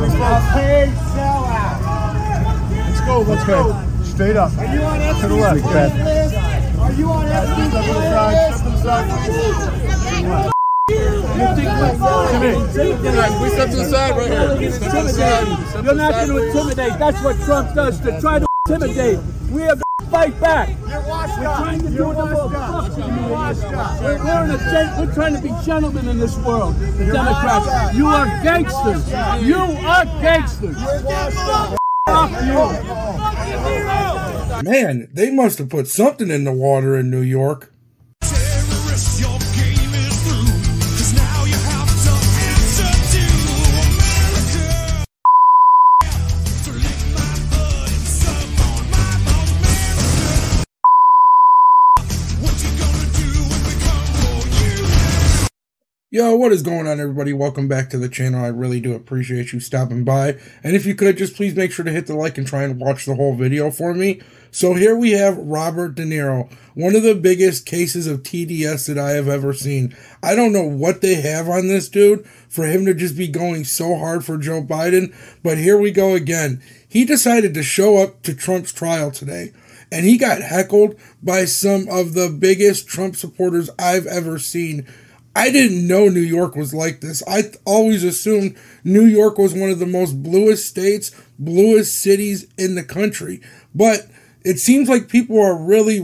paid sellout. Let's go. Let's go. Straight up. Are you on to the left. list? Are you on Step to the side. We step to the side right here. Step to the side. You're not going to intimidate. That's what Trump does, to try to intimidate. We are going to fight back. You're washed We're up. trying to do You're the world. washed up. You're washed up. We're trying to be gentlemen in this world. The Democrats. You are gangsters. You are gangsters. You're washed up. Fuck you. Man, they must have put something in the water in New York. Terrorists, your game is through. 'Cause now you have to answer to America. To lick my blood and suck on my bone, America. What you gonna do when we come for you? Yo, what is going on, everybody? Welcome back to the channel. I really do appreciate you stopping by. And if you could, just please make sure to hit the like and try and watch the whole video for me. So here we have Robert De Niro, one of the biggest cases of TDS that I have ever seen. I don't know what they have on this dude for him to just be going so hard for Joe Biden, but here we go again. He decided to show up to Trump's trial today, and he got heckled by some of the biggest Trump supporters I've ever seen. I didn't know New York was like this. I always assumed New York was one of the most bluest states, bluest cities in the country, but it seems like people are really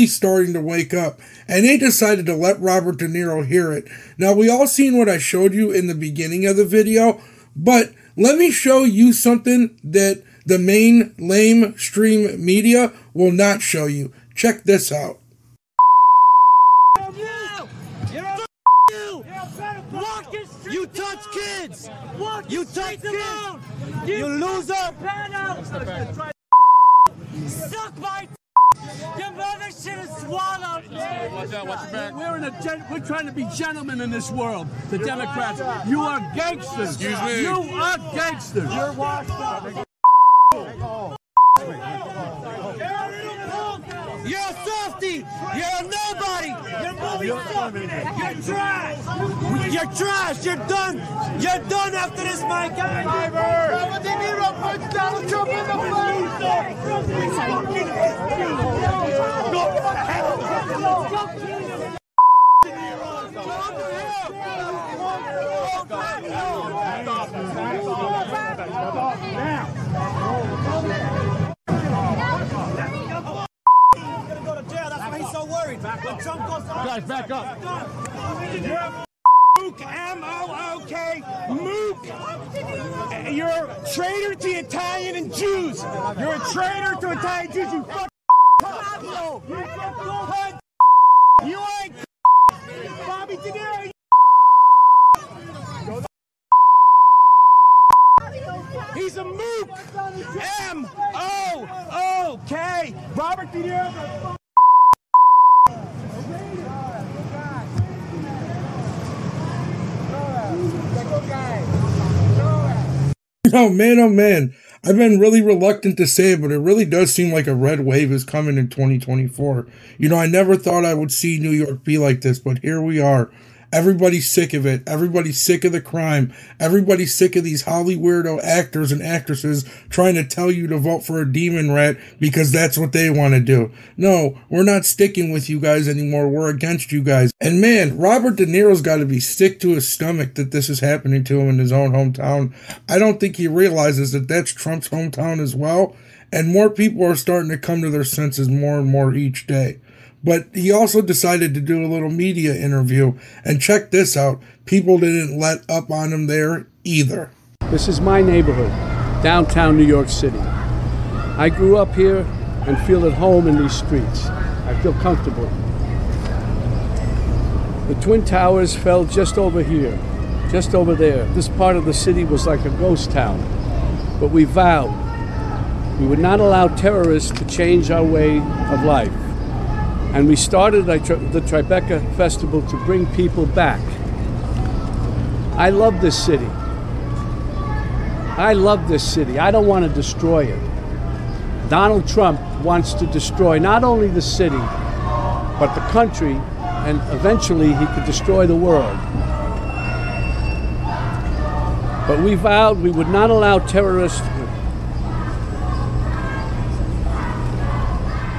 starting to wake up, and they decided to let Robert De Niro hear it. Now, we all seen what I showed you in the beginning of the video, but let me show you something that the main lamestream media will not show you. Check this out. You touch kids! You touch kids! You loser! Suck my your mother should have swallowed me! Watch out, watch your back. We're trying to be gentlemen in this world. The Democrats. You are gangsters. Excuse me. You are gangsters. You're washed up. You're a softie! You're a nobody! You're moving stuff! You're trash! You're trash! You're done! You're done after this, my guy! Robert De Niro puts Donald Trump in the Guys, back up. Mook, M-O-O-K, Mook. You're a traitor to Italian and Jews. You're a traitor to Italian Jews. You fucking you ain't Bobby De Niro. He's a Mook. M-O-O-K. Robert De Niro. Oh man, I've been really reluctant to say it, but it really does seem like a red wave is coming in 2024. You know, I never thought I would see New York be like this, but here we are. Everybody's sick of it. Everybody's sick of the crime. Everybody's sick of these Holly weirdo actors and actresses trying to tell you to vote for a demon rat because that's what they want to do. No, we're not sticking with you guys anymore. We're against you guys. And man, Robert De Niro's got to be sick to his stomach that this is happening to him in his own hometown. I don't think he realizes that that's Trump's hometown as well. And more people are starting to come to their senses more and more each day. But he also decided to do a little media interview. And check this out. People didn't let up on him there either. This is my neighborhood, downtown New York City. I grew up here and feel at home in these streets. I feel comfortable. The Twin Towers fell just over here, just over there. This part of the city was like a ghost town. But we vowed we would not allow terrorists to change our way of life. And we started the Tribeca Festival to bring people back. I love this city. I love this city. I don't want to destroy it. Donald Trump wants to destroy not only the city, but the country, and eventually he could destroy the world. But we vowed we would not allow terrorists.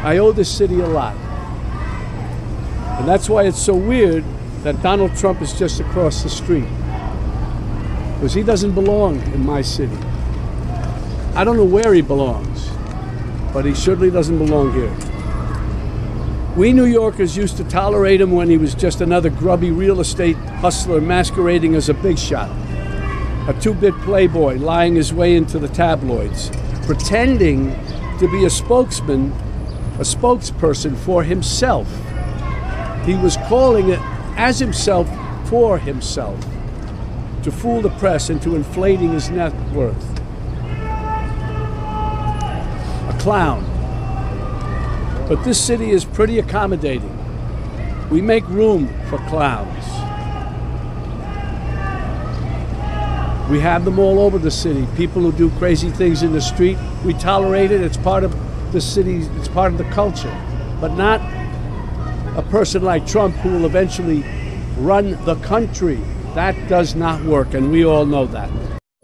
I owe this city a lot. And that's why it's so weird that Donald Trump is just across the street. Because he doesn't belong in my city. I don't know where he belongs, but he surely doesn't belong here. We New Yorkers used to tolerate him when he was just another grubby real estate hustler masquerading as a big shot. A two-bit playboy lying his way into the tabloids, pretending to be a spokesperson for himself. He was calling it as himself for himself, to fool the press into inflating his net worth. A clown. But this city is pretty accommodating. We make room for clowns. We have them all over the city. People who do crazy things in the street, we tolerate it. It's part of the city, it's part of the culture. But not a person like Trump who will eventually run the country. That does not work, and we all know that.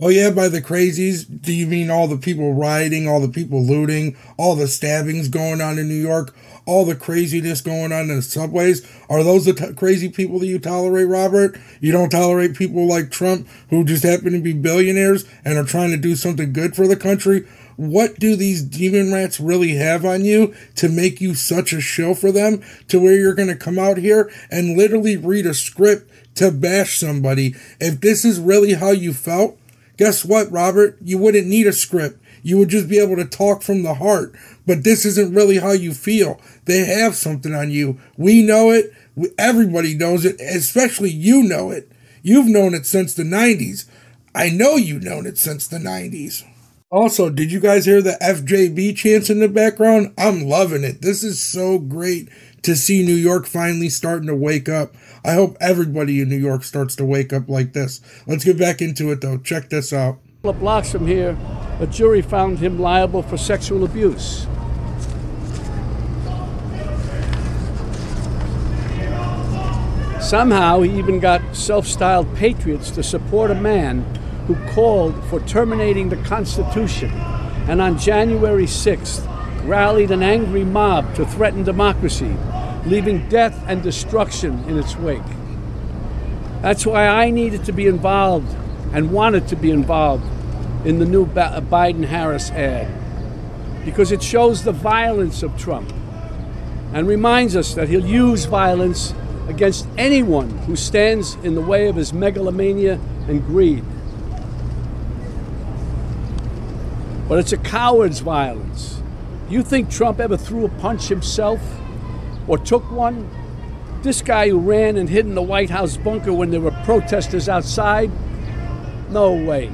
Oh yeah, by the crazies, do you mean all the people rioting, all the people looting, all the stabbings going on in New York, all the craziness going on in the subways? Are those the crazy people that you tolerate, Robert? You don't tolerate people like Trump who just happen to be billionaires and are trying to do something good for the country? What do these demon rats really have on you to make you such a shill for them to where you're going to come out here and literally read a script to bash somebody? If this is really how you felt, guess what, Robert? You wouldn't need a script. You would just be able to talk from the heart. But this isn't really how you feel. They have something on you. We know it. Everybody knows it, especially you know it. You've known it since the 90s. I know you've known it since the 90s. Also, did you guys hear the FJB chants in the background? I'm loving it. This is so great to see New York finally starting to wake up. I hope everybody in New York starts to wake up like this. Let's get back into it, though. Check this out. A couple of blocks from here, a jury found him liable for sexual abuse. Somehow, he even got self-styled patriots to support a man who called for terminating the Constitution, and on January 6th, rallied an angry mob to threaten democracy, leaving death and destruction in its wake. That's why I needed to be involved and wanted to be involved in the new Biden-Harris ad, because it shows the violence of Trump and reminds us that he'll use violence against anyone who stands in the way of his megalomania and greed. But it's a coward's violence. You think Trump ever threw a punch himself or took one? This guy who ran and hid in the White House bunker when there were protesters outside? No way.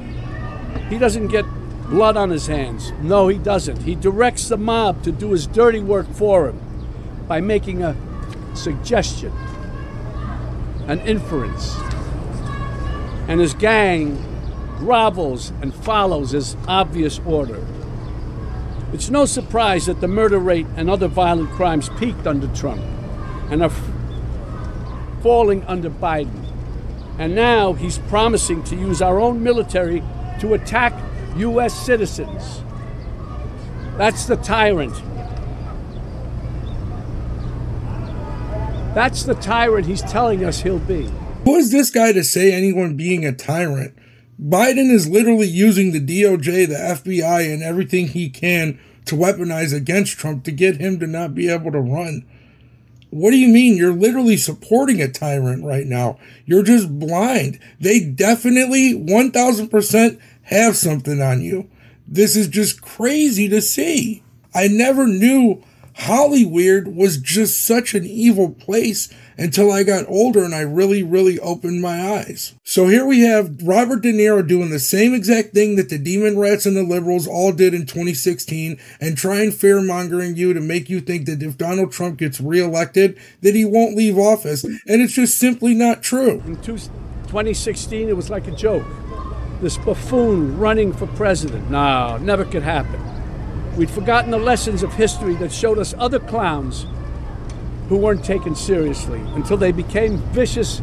He doesn't get blood on his hands. No, he doesn't. He directs the mob to do his dirty work for him by making a suggestion, an inference. And his gang grovels and follows his obvious order. It's no surprise that the murder rate and other violent crimes peaked under Trump and are falling under Biden. And now he's promising to use our own military to attack U.S. citizens. That's the tyrant. That's the tyrant he's telling us he'll be. Who is this guy to say anyone being a tyrant? Biden is literally using the DOJ, the FBI, and everything he can to weaponize against Trump to get him to not be able to run. What do you mean? You're literally supporting a tyrant right now. You're just blind. They definitely 1000% have something on you. This is just crazy to see. I never knew Hollywood was just such an evil place until I got older and I really opened my eyes. So here we have Robert De Niro doing the same exact thing that the demon rats and the liberals all did in 2016 and trying fear-mongering you to make you think that if Donald Trump gets reelected, that he won't leave office. And it's just simply not true. In 2016, it was like a joke. This buffoon running for president. No, never could happen. We'd forgotten the lessons of history that showed us other clowns who weren't taken seriously until they became vicious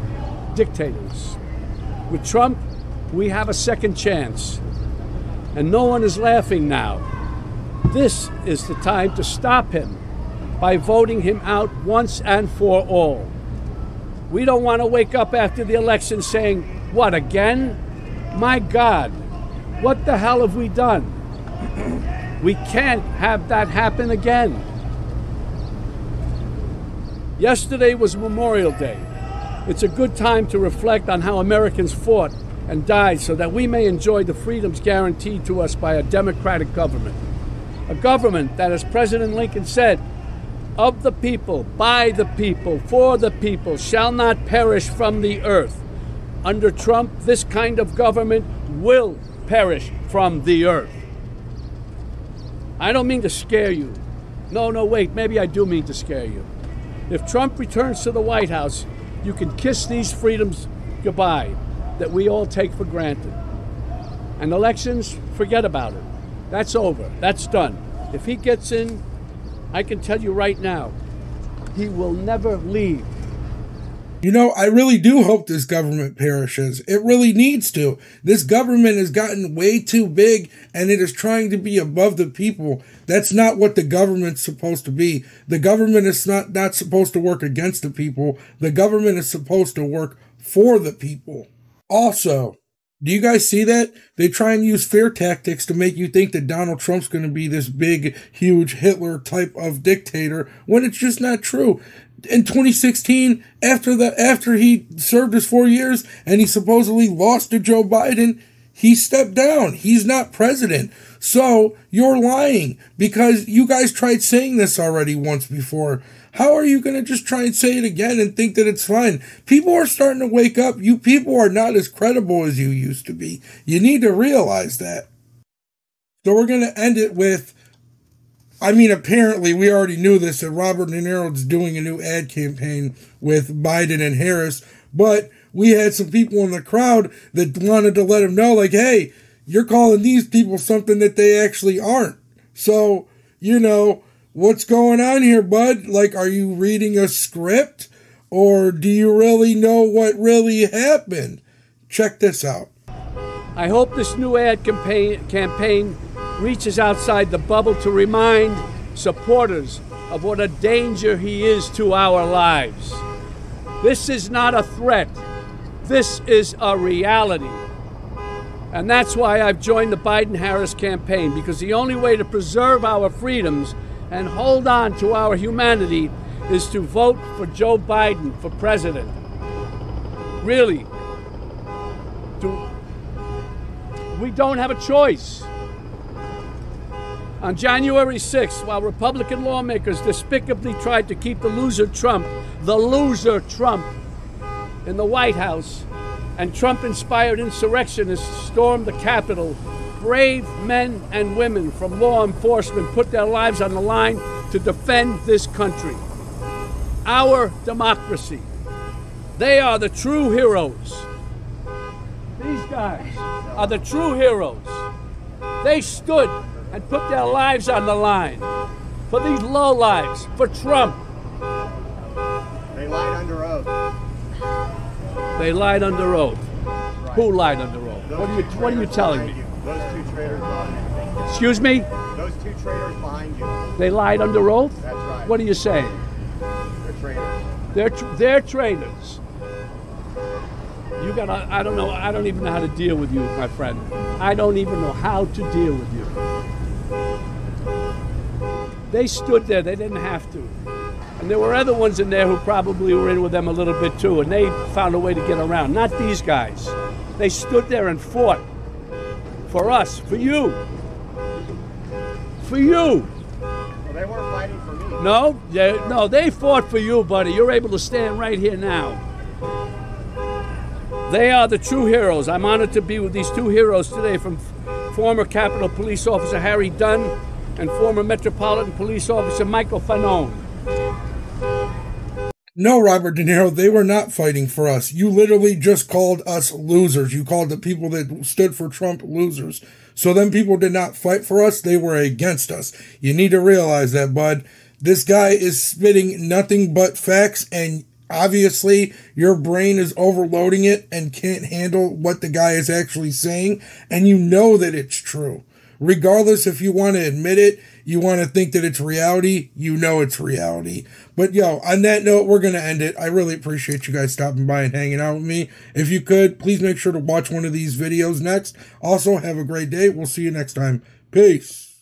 dictators. With Trump, we have a second chance. And no one is laughing now. This is the time to stop him by voting him out once and for all. We don't want to wake up after the election saying, what, again? My God, what the hell have we done? We can't have that happen again. Yesterday was Memorial Day. It's a good time to reflect on how Americans fought and died so that we may enjoy the freedoms guaranteed to us by a democratic government. A government that, as President Lincoln said, of the people, by the people, for the people, shall not perish from the earth. Under Trump, this kind of government will perish from the earth. I don't mean to scare you. No, wait, maybe I do mean to scare you. If Trump returns to the White House, you can kiss these freedoms goodbye that we all take for granted. And elections, forget about it. That's over. That's done. If he gets in, I can tell you right now, he will never leave. You know, I really do hope this government perishes. It really needs to. This government has gotten way too big, and it is trying to be above the people. That's not what the government's supposed to be. The government is not supposed to work against the people. The government is supposed to work for the people. Also, do you guys see that? They try and use fear tactics to make you think that Donald Trump's going to be this big, huge Hitler type of dictator when it's just not true. In 2016, after he served his 4 years and he supposedly lost to Joe Biden, he stepped down. He's not president. So you're lying because you guys tried saying this already once before. How are you going to just try and say it again and think that it's fine? People are starting to wake up. You people are not as credible as you used to be. You need to realize that. So we're going to end it with, I mean, apparently we already knew this, that Robert De Niro is doing a new ad campaign with Biden and Harris, but we had some people in the crowd that wanted to let him know, like, hey, you're calling these people something that they actually aren't. So, you know, what's going on here, bud? Like, are you reading a script? Or do you really know what really happened? Check this out. I hope this new ad campaign reaches outside the bubble to remind supporters of what a danger he is to our lives. This is not a threat. This is a reality. And that's why I've joined the Biden-Harris campaign, because the only way to preserve our freedoms and hold on to our humanity is to vote for Joe Biden for president. Really. We don't have a choice. On January 6th, while Republican lawmakers despicably tried to keep the loser Trump, in the White House, and Trump-inspired insurrectionists stormed the Capitol, brave men and women from law enforcement put their lives on the line to defend this country. Our democracy. They are the true heroes. These guys are the true heroes. They stood and put their lives on the line for these lowlives, for Trump. They lied under oath. They lied under oath. Right. Who lied under oath? What are you telling me? Those two traitors behind you. Excuse me? Those two traitors behind you. They lied under oath? That's right. What are you saying? They're traitors. They're traitors. You got I don't know. I don't even know how to deal with you, my friend. I don't even know how to deal with you. They stood there. They didn't have to. And there were other ones in there who probably were in with them a little bit too, and they found a way to get around. Not these guys. They stood there and fought for us, for you. For you. Well, they weren't fighting for me. No, they fought for you, buddy. You're able to stand right here now. They are the true heroes. I'm honored to be with these two heroes today, from former Capitol Police Officer Harry Dunn and former Metropolitan Police Officer Michael Fanone. No, Robert De Niro, they were not fighting for us. You literally just called us losers. You called the people that stood for Trump losers. So them people did not fight for us. They were against us. You need to realize that, bud. This guy is spitting nothing but facts, and obviously your brain is overloading it and can't handle what the guy is actually saying, and you know that it's true. Regardless if you want to admit it, you want to think that it's reality, you know it's reality. But yo, on that note, we're going to end it. I really appreciate you guys stopping by and hanging out with me. If you could, please make sure to watch one of these videos next. Also, have a great day. We'll see you next time. Peace.